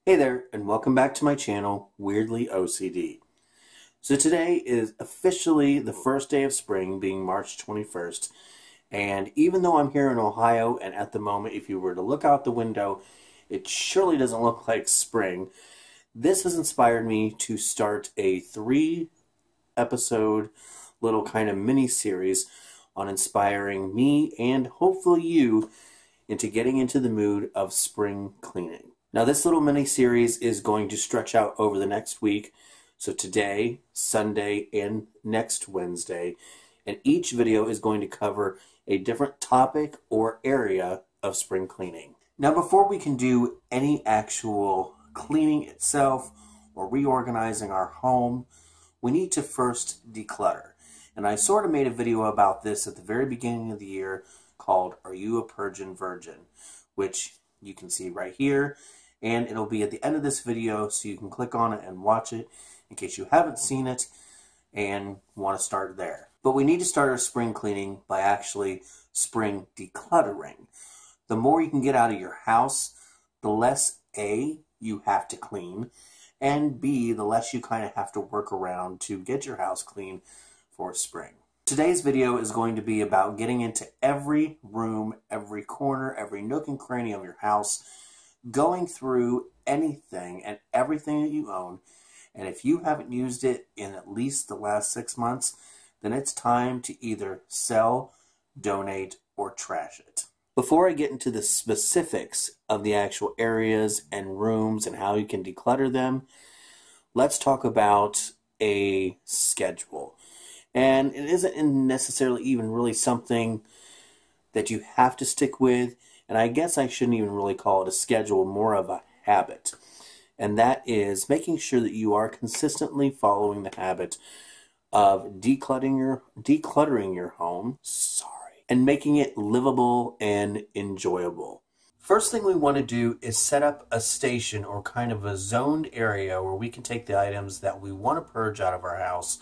Hey there, and welcome back to my channel, Weirdly O.C.D. So today is officially the first day of spring, being March 21st, and even though I'm here in Ohio, and at the moment, if you were to look out the window, it surely doesn't look like spring, this has inspired me to start a 3-episode little kind of mini-series on inspiring me, and hopefully you, into getting into the mood of spring cleaning. Now this little mini-series is going to stretch out over the next week, so today, Sunday, and next Wednesday, and each video is going to cover a different topic or area of spring cleaning. Now before we can do any actual cleaning itself or reorganizing our home, we need to first declutter. And I sort of made a video about this at the very beginning of the year called Are You a Purgin' Virgin? Which you can see right here. And it'll be at the end of this video, so you can click on it and watch it in case you haven't seen it and want to start there. But we need to start our spring cleaning by actually spring decluttering. The more you can get out of your house, the less A, you have to clean, and B, the less you kind of have to work around to get your house clean for spring. Today's video is going to be about getting into every room, every corner, every nook and cranny of your house, going through anything and everything that you own, and if you haven't used it in at least the last 6 months, then it's time to either sell, donate, or trash it. Before I get into the specifics of the actual areas and rooms and how you can declutter them, let's talk about a schedule. And it isn't necessarily even really something that you have to stick with. And I guess I shouldn't even really call it a schedule, more of a habit. And that is making sure that you are consistently following the habit of decluttering your home, and making it livable and enjoyable. First thing we want to do is set up a station or kind of a zoned area where we can take the items that we want to purge out of our house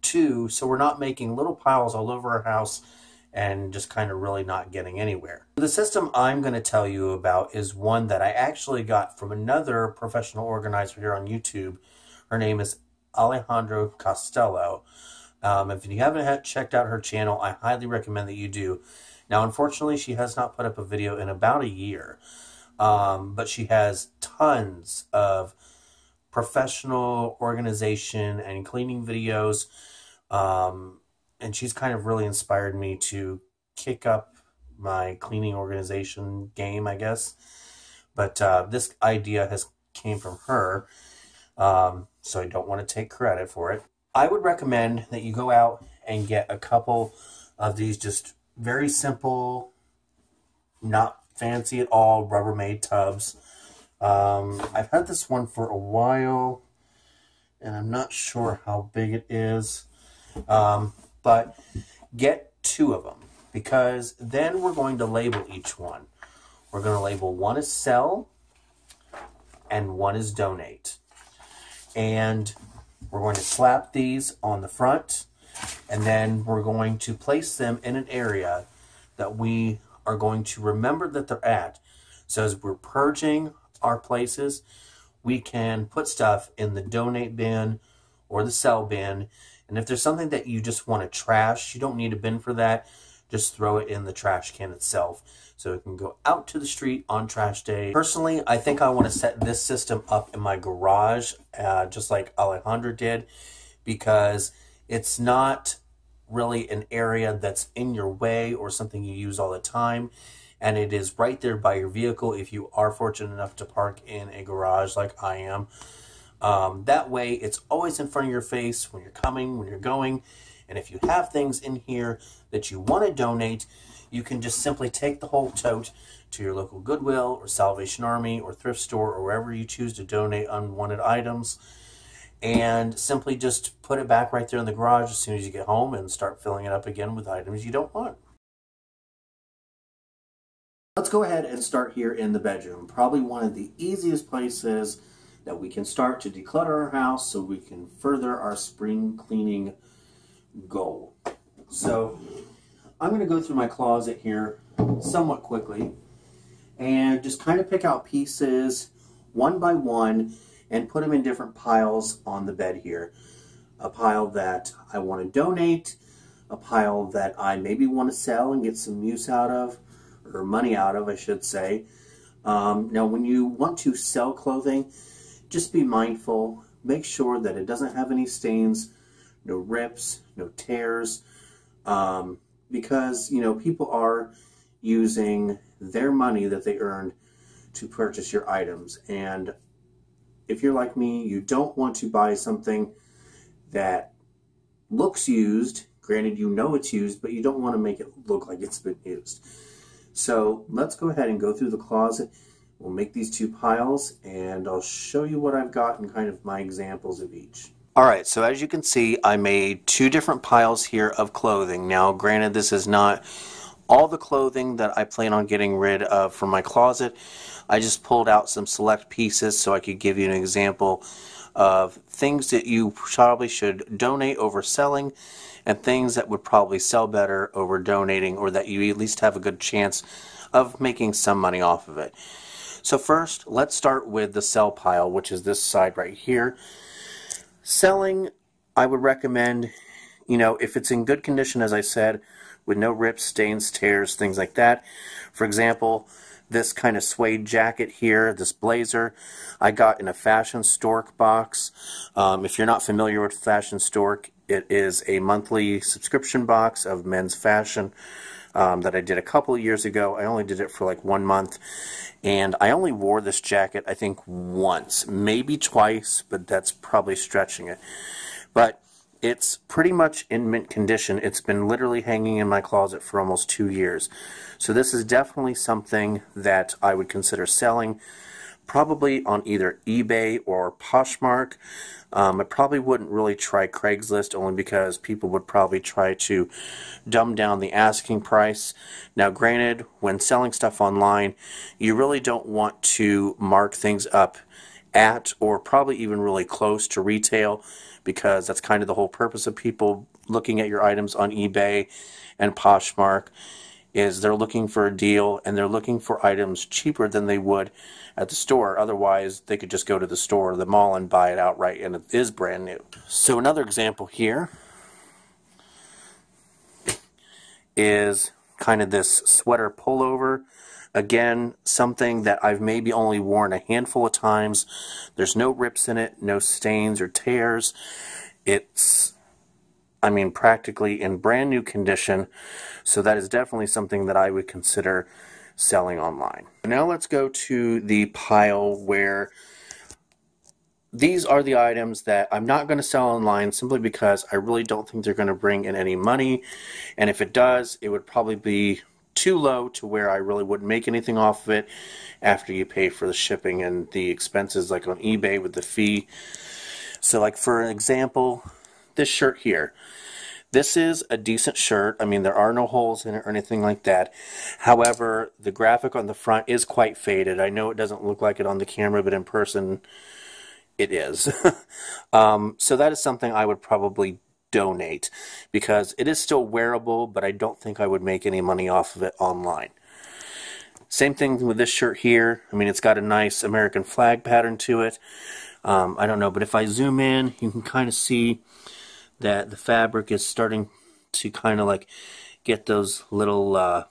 to, so we're not making little piles all over our house and just kind of really not getting anywhere. The system I'm going to tell you about is one that I actually got from another professional organizer here on YouTube. Her name is Alejandra Costello. If you haven't checked out her channel, I highly recommend that you do. Now, unfortunately, she has not put up a video in about a year, but she has tons of professional organization and cleaning videos, and she's kind of really inspired me to kick up my cleaning organization game, I guess. But this idea came from her, so I don't want to take credit for it. I would recommend that you go out and get a couple of these just very simple, not fancy at all, Rubbermaid tubs. I've had this one for a while, and I'm not sure how big it is. But get 2 of them, because then we're going to label each one. We're going to label one as sell and one as donate. And we're going to slap these on the front, and then we're going to place them in an area that we are going to remember that they're at. So as we're purging our places, we can put stuff in the donate bin or the sell bin. And if there's something that you just want to trash, you don't need a bin for that. Just throw it in the trash can itself, so it can go out to the street on trash day. Personally, I think I want to set this system up in my garage, just like Alejandra did, because it's not really an area that's in your way or something you use all the time. And it is right there by your vehicle if you are fortunate enough to park in a garage like I am. That way, it's always in front of your face when you're coming, when you're going. And if you have things in here that you want to donate, you can just simply take the whole tote to your local Goodwill or Salvation Army or thrift store or wherever you choose to donate unwanted items, and simply just put it back right there in the garage as soon as you get home and start filling it up again with items you don't want. Let's go ahead and start here in the bedroom. Probably one of the easiest places that we can start to declutter our house so we can further our spring cleaning goal. So I'm going to go through my closet here somewhat quickly and just kind of pick out pieces one by one and put them in different piles on the bed here. A pile that I want to donate, a pile that I maybe want to sell and get some use out of, or money out of, I should say. Now, when you want to sell clothing, just be mindful. Make sure that it doesn't have any stains, no rips, no tears, because, you know, people are using their money that they earned to purchase your items. And if you're like me, you don't want to buy something that looks used. Granted, you know it's used, but you don't want to make it look like it's been used. So let's go ahead and go through the closet. We'll make these two piles, and I'll show you what I've got and kind of my examples of each. Alright, so as you can see, I made two different piles here of clothing. Now, granted, this is not all the clothing that I plan on getting rid of from my closet. I just pulled out some select pieces so I could give you an example of things that you probably should donate over selling, and things that would probably sell better over donating, or that you at least have a good chance of making some money off of it. So first, let's start with the sell pile, which is this side right here. Selling, I would recommend, you know, if it's in good condition, as I said, with no rips, stains, tears, things like that. For example, this kind of suede jacket here, this blazer, I got in a Fashion Stork box. If you're not familiar with Fashion Stork, it is a monthly subscription box of men's fashion that I did a couple of years ago. I only did it for like 1 month, and I only wore this jacket, I think, once, maybe twice, but that's probably stretching it. But it's pretty much in mint condition. It's been literally hanging in my closet for almost 2 years. So this is definitely something that I would consider selling, probably on either eBay or Poshmark. I probably wouldn't really try Craigslist, only because people would probably try to dumb down the asking price. Now, granted, when selling stuff online, you really don't want to mark things up at, or probably even really close to retail, because that's kind of the whole purpose of people looking at your items on eBay and Poshmark, is they're looking for a deal, and they're looking for items cheaper than they would at the store. Otherwise, they could just go to the store or the mall and buy it outright, and it is brand new. So another example here is kind of this sweater pullover. Again, something that I've maybe only worn a handful of times. There's no rips in it, no stains or tears. It's, I mean, practically in brand new condition. So that is definitely something that I would consider selling online. Now let's go to the pile where these are the items that I'm not going to sell online, simply because I really don't think they're going to bring in any money. And if it does, it would probably be too low to where I really wouldn't make anything off of it after you pay for the shipping and the expenses, like on eBay with the fee. So like, for example, this shirt here. This is a decent shirt. I mean, there are no holes in it or anything like that. However, the graphic on the front is quite faded. I know it doesn't look like it on the camera, but in person it is. So that is something I would probably donate, because it is still wearable, but I don't think I would make any money off of it online. Same thing with this shirt here. I mean, it's got a nice American flag pattern to it. I don't know, but if I zoom in, you can kind of see that the fabric is starting to kind of like get those little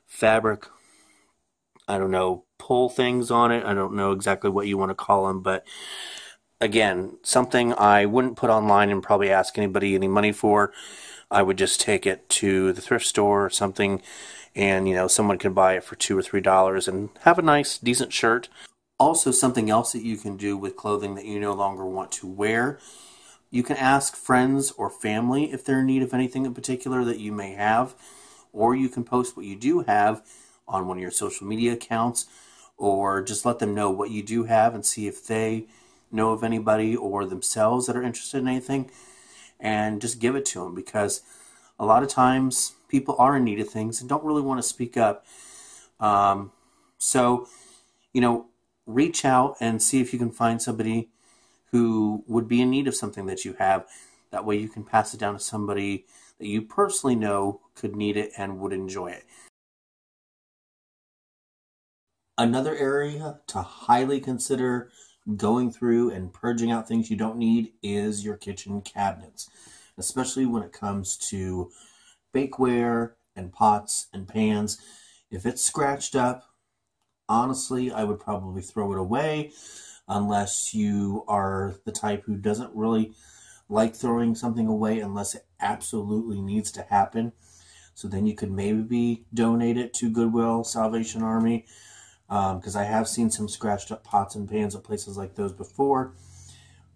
fabric, I don't know, pull things on it. I don't know exactly what you want to call them, but again, something I wouldn't put online and probably ask anybody any money for. I would just take it to the thrift store or something, and, you know, someone could buy it for $2 or $3 and have a nice, decent shirt. Also, something else that you can do with clothing that you no longer want to wear, you can ask friends or family if they're in need of anything in particular that you may have, or you can post what you do have on one of your social media accounts, or just let them know what you do have and see if they know of anybody or themselves that are interested in anything, and just give it to them, because a lot of times people are in need of things and don't really want to speak up. So, you know, reach out and see if you can find somebody who would be in need of something that you have. That way you can pass it down to somebody that you personally know could need it and would enjoy it. Another area to highly consider going through and purging out things you don't need is your kitchen cabinets, especially when it comes to bakeware and pots and pans. If it's scratched up, honestly, I would probably throw it away unless you are the type who doesn't really like throwing something away unless it absolutely needs to happen. So then you could maybe donate it to Goodwill, Salvation Army, because I have seen some scratched up pots and pans at places like those before.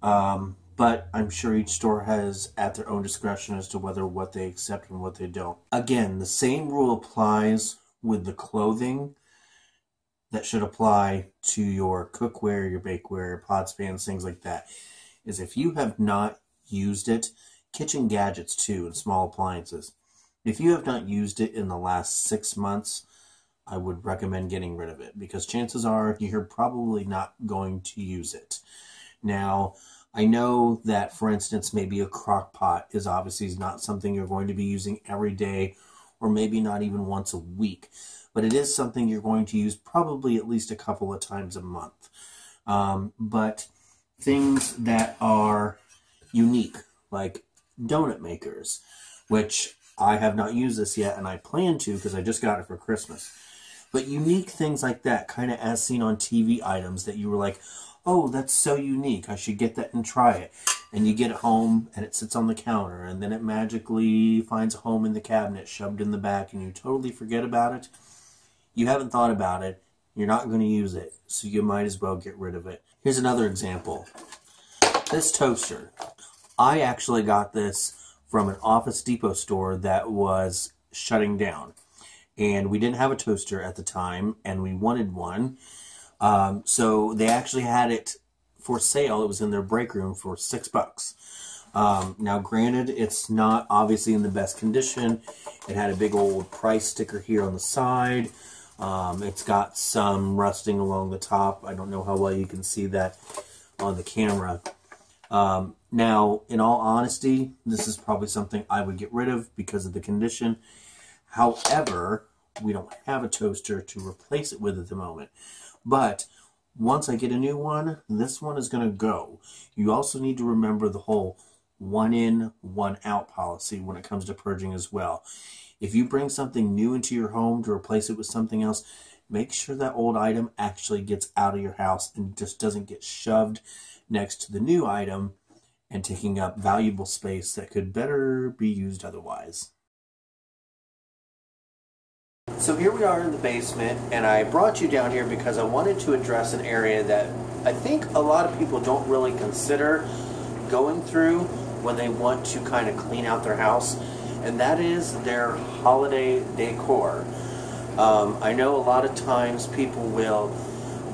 But I'm sure each store has at their own discretion as to whether what they accept and what they don't. Again, the same rule applies with the clothing that should apply to your cookware, your bakeware, pots, pans, things like that. Is if you have not used it, kitchen gadgets too, and small appliances. If you have not used it in the last 6 months, I would recommend getting rid of it because chances are you're probably not going to use it. Now, I know that, for instance, maybe a crock pot is obviously not something you're going to be using every day or maybe not even once a week, but it is something you're going to use probably at least a couple of times a month. But things that are unique, like donut makers, which I have not used this yet and I plan to because I just got it for Christmas. But unique things like that, kind of as seen on TV items that you were like, oh, that's so unique, I should get that and try it. And you get it home and it sits on the counter and then it magically finds a home in the cabinet shoved in the back and you totally forget about it. You haven't thought about it, you're not going to use it, so you might as well get rid of it. Here's another example. This toaster. I actually got this from an Office Depot store that was shutting down. And we didn't have a toaster at the time, and we wanted one. So they actually had it for sale. It was in their break room for $6. Now, granted, it's not obviously in the best condition. It had a big old price sticker here on the side. It's got some rusting along the top. I don't know how well you can see that on the camera. Now, in all honesty, this is probably something I would get rid of because of the condition. However, we don't have a toaster to replace it with at the moment. But once I get a new one, this one is going to go. You also need to remember the whole one in, one out policy when it comes to purging as well. If you bring something new into your home to replace it with something else, make sure that old item actually gets out of your house and just doesn't get shoved next to the new item and taking up valuable space that could better be used otherwise. So here we are in the basement, and I brought you down here because I wanted to address an area that I think a lot of people don't really consider going through when they want to kind of clean out their house, and that is their holiday decor. I know a lot of times people will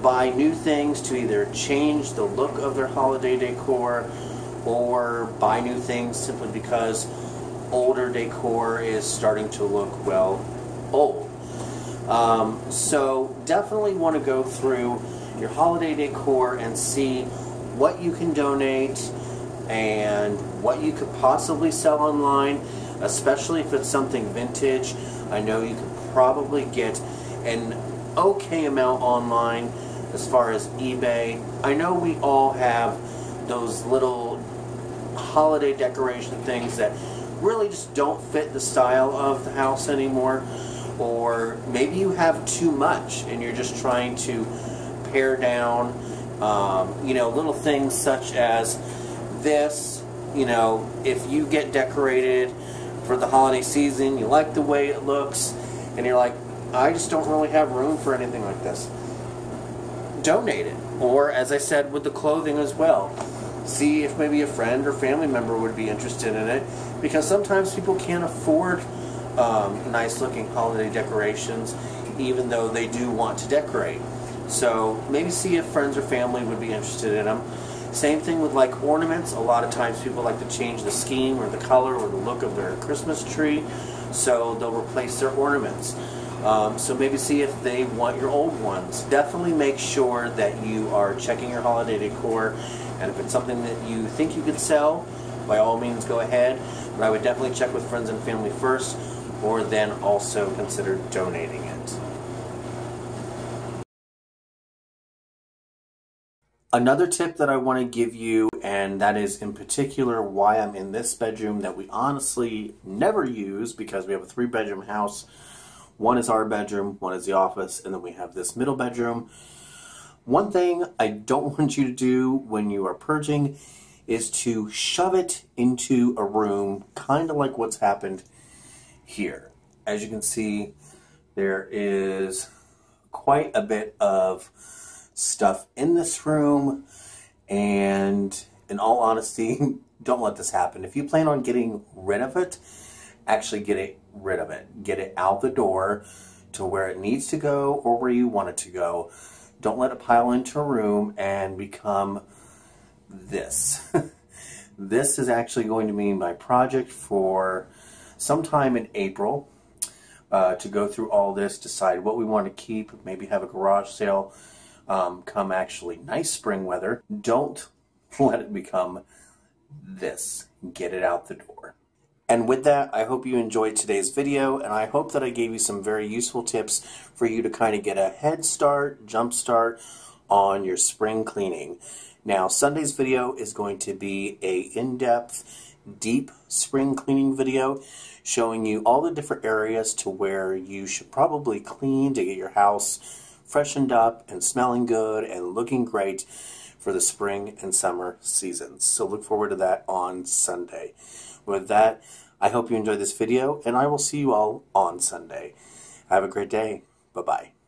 buy new things to either change the look of their holiday decor or buy new things simply because older decor is starting to look, well, old. So definitely want to go through your holiday decor and see what you can donate and what you could possibly sell online, especially if it's something vintage. I know you could probably get an okay amount online as far as eBay. I know we all have those little holiday decoration things that really just don't fit the style of the house anymore, or maybe you have too much and you're just trying to pare down, you know, little things such as this. You know, if you get decorated for the holiday season, you like the way it looks, and you're like, I just don't really have room for anything like this, donate it. Or, as I said, with the clothing as well, see if maybe a friend or family member would be interested in it, because sometimes people can't afford nice looking holiday decorations even though they do want to decorate. So maybe see if friends or family would be interested in them. Same thing with like ornaments. A lot of times people like to change the scheme or the color or the look of their Christmas tree, so they'll replace their ornaments. So maybe see if they want your old ones. Definitely make sure that you are checking your holiday decor, and if it's something that you think you could sell, by all means go ahead, but I would definitely check with friends and family first, or then also consider donating it. Another tip that I want to give you, and that is in particular why I'm in this bedroom that we honestly never use, because we have a 3-bedroom house. One is our bedroom, one is the office, and then we have this middle bedroom. One thing I don't want you to do when you are purging is to shove it into a room, kind of like what's happened here. As you can see, there is quite a bit of stuff in this room, and in all honesty, don't let this happen. If you plan on getting rid of it, actually get rid of it. Get it out the door to where it needs to go or where you want it to go. Don't let it pile into a room and become this. This is actually going to be my project for sometime in April, to go through all this, decide what we want to keep, maybe have a garage sale come actually nice spring weather. Don't let it become this. Get it out the door. And with that, I hope you enjoyed today's video, and I hope that I gave you some very useful tips for you to kind of get a head start, jump start on your spring cleaning. Now, Sunday's video is going to be a in-depth, deep spring cleaning video showing you all the different areas to where you should probably clean to get your house freshened up and smelling good and looking great for the spring and summer seasons. So look forward to that on Sunday. With that, I hope you enjoyed this video, and I will see you all on Sunday. Have a great day. Bye-bye.